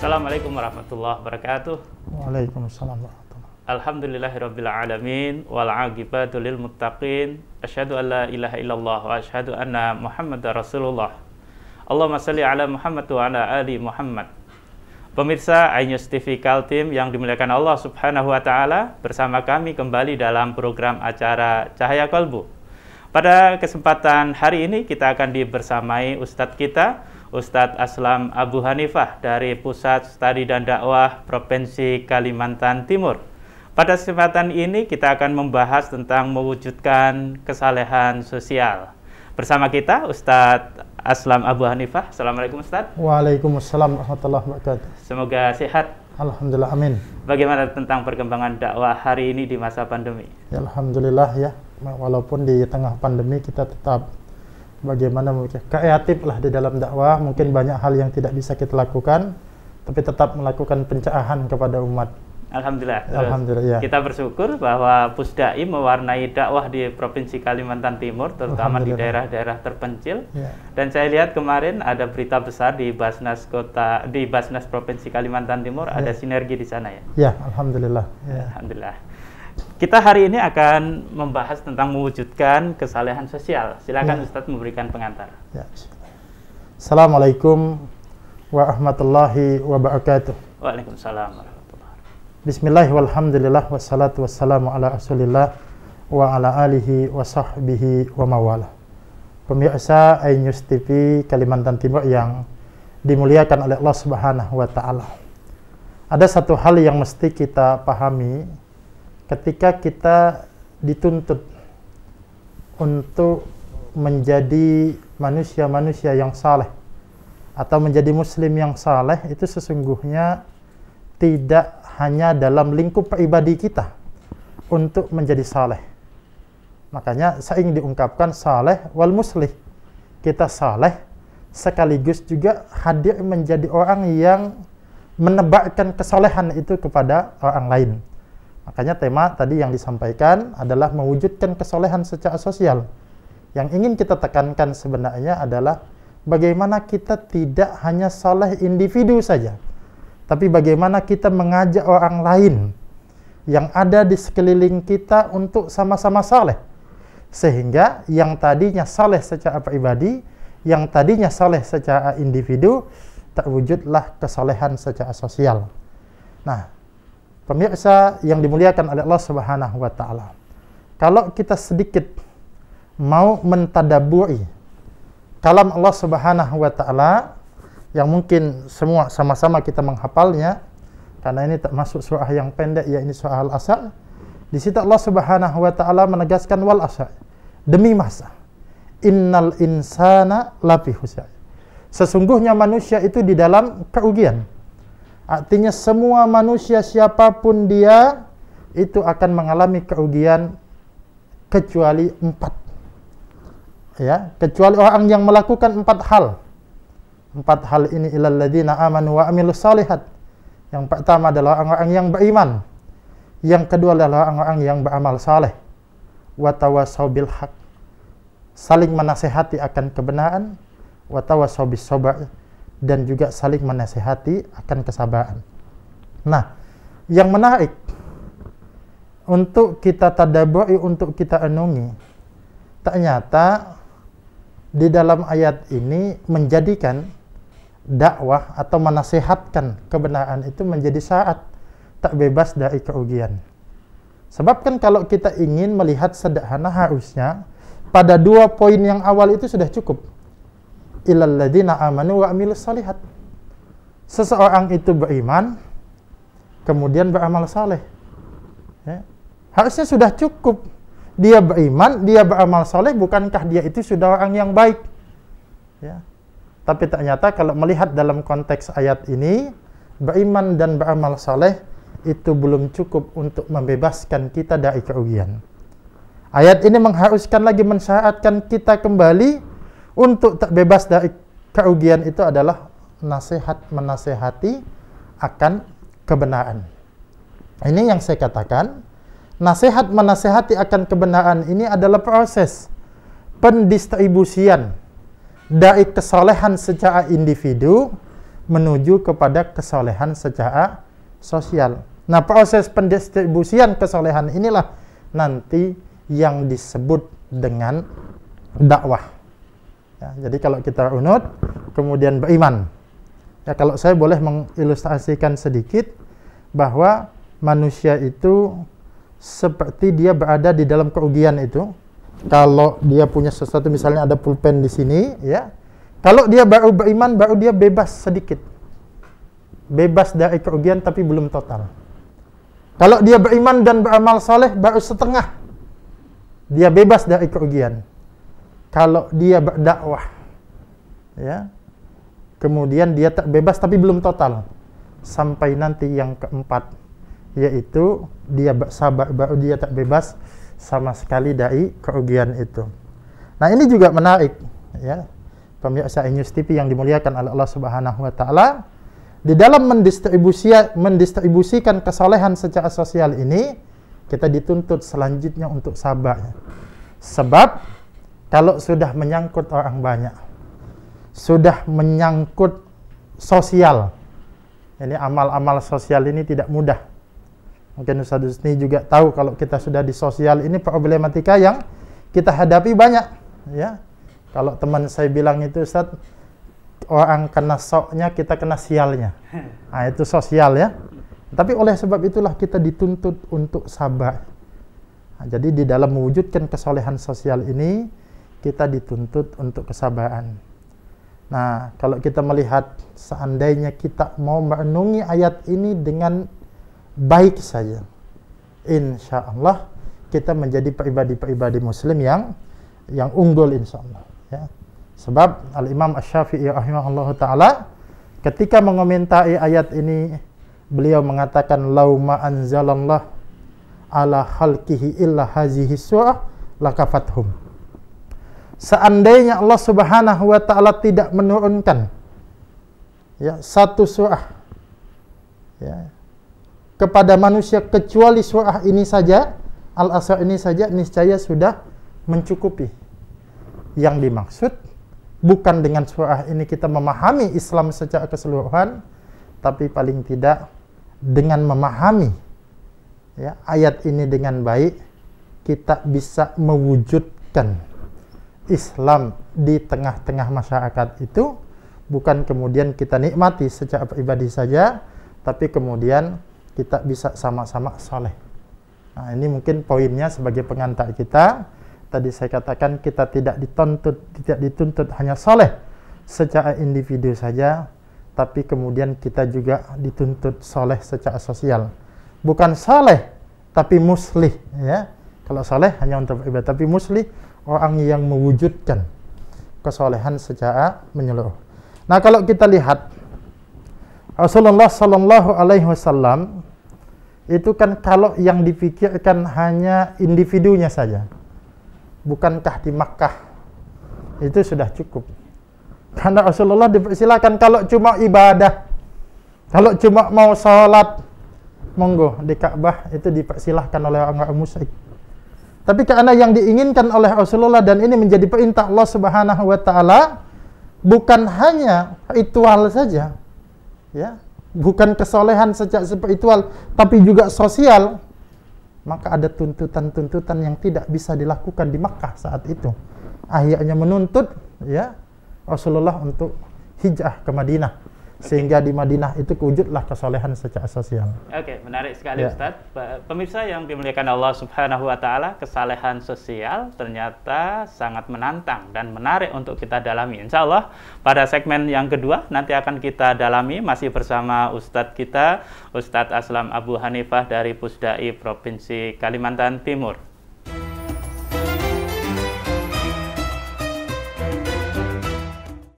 Assalamualaikum warahmatullahi wabarakatuh. Waalaikumsalam warahmatullahi. Alhamdulillahirabbil alamin wal aqibatu lil muttaqin. Asyhadu an la ilaha illallah wa asyhadu anna Muhammadar Rasulullah. Allahumma shalli ala Muhammad wa ala ali Muhammad. Pemirsa iNews TV Kaltim yang dimuliakan Allah Subhanahu wa taala, bersama kami kembali dalam program acara Cahaya Kolbu. Pada kesempatan hari ini kita akan dibersamai Ustadz kita, Ustadz Aslam Abu Hanifah dari Pusat Studi dan Dakwah Provinsi Kalimantan Timur. Pada kesempatan ini kita akan membahas tentang mewujudkan kesalehan sosial. Bersama kita Ustadz Aslam Abu Hanifah. Assalamualaikum Ustadz. Waalaikumsalam warahmatullahi wabarakatuh. Semoga sehat. Alhamdulillah, amin. Bagaimana tentang perkembangan dakwah hari ini di masa pandemi? Ya, alhamdulillah ya, walaupun di tengah pandemi kita tetap bagaimana kreatif lah di dalam dakwah. Mungkin banyak hal yang tidak bisa kita lakukan, tapi tetap melakukan pencerahan kepada umat. Alhamdulillah. Alhamdulillah ya. Kita bersyukur bahwa Pusdai mewarnai dakwah di Provinsi Kalimantan Timur, terutama di daerah-daerah terpencil. Ya. Dan saya lihat kemarin ada berita besar di Basnas Provinsi Kalimantan Timur, ada sinergi di sana ya. Ya, alhamdulillah. Ya. Alhamdulillah. Kita hari ini akan membahas tentang mewujudkan kesalehan sosial. Silakan Ustadz memberikan pengantar. Ya. Assalamualaikum warahmatullahi wabarakatuh. Waalaikumsalam. Bismillah walhamdulillah wassalatu wassalamu ala rasulillah wa ala alihi wa sahbihi wa mawala. Pemirsa iNews TV Kalimantan Timur yang dimuliakan oleh Allah Subhanahu wa taala. Ada satu hal yang mesti kita pahami ketika kita dituntut untuk menjadi manusia-manusia yang saleh atau menjadi muslim yang saleh, itu sesungguhnya tidak hanya dalam lingkup pribadi kita untuk menjadi saleh. Makanya sering diungkapkan saleh wal muslih. Kita saleh sekaligus juga hadir menjadi orang yang menebarkan kesalehan itu kepada orang lain. Makanya tema tadi yang disampaikan adalah mewujudkan kesalehan secara sosial. Yang ingin kita tekankan sebenarnya adalah bagaimana kita tidak hanya saleh individu saja, tapi bagaimana kita mengajak orang lain yang ada di sekeliling kita untuk sama-sama saleh. Sehingga yang tadinya saleh secara pribadi, yang tadinya saleh secara individu, terwujudlah kesalehan secara sosial. Nah, pemirsa yang dimuliakan oleh Allah Subhanahu wa taala, kalau kita sedikit mau mentadabburi kalam Allah Subhanahu wa taala, yang mungkin semua sama-sama kita menghafalnya, karena ini termasuk surah yang pendek, ya ini surah Al-Asr. Di situ Allah Subhanahu wa taala menegaskan wal asr, demi masa, innal insana lafi khusr. Sesungguhnya manusia itu di dalam kerugian. Artinya semua manusia siapapun dia itu akan mengalami kerugian kecuali 4. Ya, kecuali orang yang melakukan 4 hal. 4 hal ini ilal ladzina amanu wa amilus shalihat. Yang pertama adalah orang-orang yang beriman. Yang kedua adalah orang-orang yang beramal saleh. Wa tawassaw bil haq. Saling menasihati akan kebenaran. Wa tawassaw bis sabr, dan juga saling menasihati akan kesabaran. Nah, yang menarik untuk kita tadabburi, untuk kita renungi, ternyata di dalam ayat ini menjadikan dakwah atau menasihatkan kebenaran itu menjadi syarat tak bebas dari kerugian. Sebab kan kalau kita ingin melihat sederhana, harusnya pada 2 poin yang awal itu sudah cukup. Illal ladzina amanu wa amilus shalihat. Seseorang itu beriman, kemudian beramal saleh. Ya. Harusnya sudah cukup. Dia beriman, dia beramal saleh, bukankah dia itu sudah orang yang baik? Ya. Tapi ternyata kalau melihat dalam konteks ayat ini, beriman dan beramal saleh itu belum cukup untuk membebaskan kita dari kerugian. Ayat ini mengharuskan lagi, mensyaratkan kita kembali untuk tak bebas dari kerugian. Itu adalah nasihat menasehati akan kebenaran. Ini yang saya katakan, nasihat menasehati akan kebenaran ini adalah proses pendistribusian dari kesalehan secara individu menuju kepada kesolehan secara sosial. Nah, proses pendistribusian kesolehan inilah nanti yang disebut dengan dakwah. Ya, jadi kalau kita runut, kemudian beriman. Ya, kalau saya boleh mengilustrasikan sedikit bahwa manusia itu seperti dia berada di dalam kerugian itu. Kalau dia punya sesuatu, misalnya ada pulpen di sini, ya. Kalau dia baru beriman, baru dia bebas sedikit. Bebas dari kerugian tapi belum total. Kalau dia beriman dan beramal soleh, baru setengah. Dia bebas dari kerugian. Kalau dia berdakwah, ya, kemudian dia tak bebas tapi belum total. Sampai nanti yang keempat, yaitu dia bersabar, baru dia tak bebas sama sekali dari kerugian itu. Nah, ini juga menarik, ya, pemirsa News TV yang dimuliakan oleh Allah Subhanahu wa Ta'ala. Di dalam mendistribusikan kesolehan secara sosial ini, kita dituntut selanjutnya untuk sabar. Sebab kalau sudah menyangkut orang banyak, sudah menyangkut sosial, ini amal-amal sosial ini tidak mudah. Mungkin Ustaz Husni juga tahu kalau kita sudah di sosial ini problematika yang kita hadapi banyak, ya. Kalau teman saya bilang itu, Ustaz, orang kena soknya, kita kena sialnya. Nah, itu sosial, ya. Tapi oleh sebab itulah kita dituntut untuk sabar. Nah, jadi di dalam mewujudkan kesolehan sosial ini, kita dituntut untuk kesabaran. Nah, kalau kita melihat seandainya kita mau merenungi ayat ini dengan baik saja, insya Allah kita menjadi pribadi-pribadi muslim yang unggul, insya Allah, ya. Sebab Al-Imam Asy-Syafi'i rahimahullahu ta'ala ketika mengomentari ayat ini, beliau mengatakan, lauma anzalallah ala khalqihi illa hazihi surah lakafathum. Seandainya Allah Subhanahu wa Ta'ala tidak menurunkan, ya, satu surah, ya, kepada manusia kecuali surah ini saja, Al-Asr ini saja, niscaya sudah mencukupi. Yang dimaksud bukan dengan surah ini kita memahami Islam secara keseluruhan, tapi paling tidak dengan memahami, ya, ayat ini dengan baik, kita bisa mewujudkan Islam di tengah-tengah masyarakat itu, bukan kemudian kita nikmati secara pribadi saja, tapi kemudian kita bisa sama-sama soleh. Nah, ini mungkin poinnya sebagai pengantar kita. Tadi saya katakan kita tidak dituntut hanya soleh secara individu saja, tapi kemudian kita juga dituntut soleh secara sosial. Bukan soleh, tapi muslih, ya. Kalau soleh hanya untuk ibadah, tapi muslih orang yang mewujudkan kesolehan secara menyeluruh. Nah, kalau kita lihat Rasulullah Sallallahu Alaihi Wasallam itu kan kalau yang dipikirkan hanya individunya saja. Bukankah di Makkah itu sudah cukup? Karena Rasulullah dipersilakan kalau cuma ibadah, kalau cuma mau sholat, monggo di Ka'bah itu dipersilahkan oleh orang-orang musyrik. Tapi karena yang diinginkan oleh Rasulullah dan ini menjadi perintah Allah Subhanahu wa Ta'ala, bukan hanya ritual saja, ya, bukan kesolehan secara spiritual, tapi juga sosial. Maka ada tuntutan-tuntutan yang tidak bisa dilakukan di Makkah saat itu. Akhirnya menuntut, ya, Rasulullah untuk hijrah ke Madinah. Sehingga di Madinah itu wujudlah kesolehan secara sosial. Oke, menarik sekali, ya, Ustaz. Pemirsa yang dimuliakan Allah Subhanahu wa Ta'ala, kesalehan sosial ternyata sangat menantang dan menarik untuk kita dalami. Insya Allah pada segmen yang kedua nanti akan kita dalami masih bersama Ustadz kita, Ustadz Aslam Abu Hanifah dari Pusdai Provinsi Kalimantan Timur.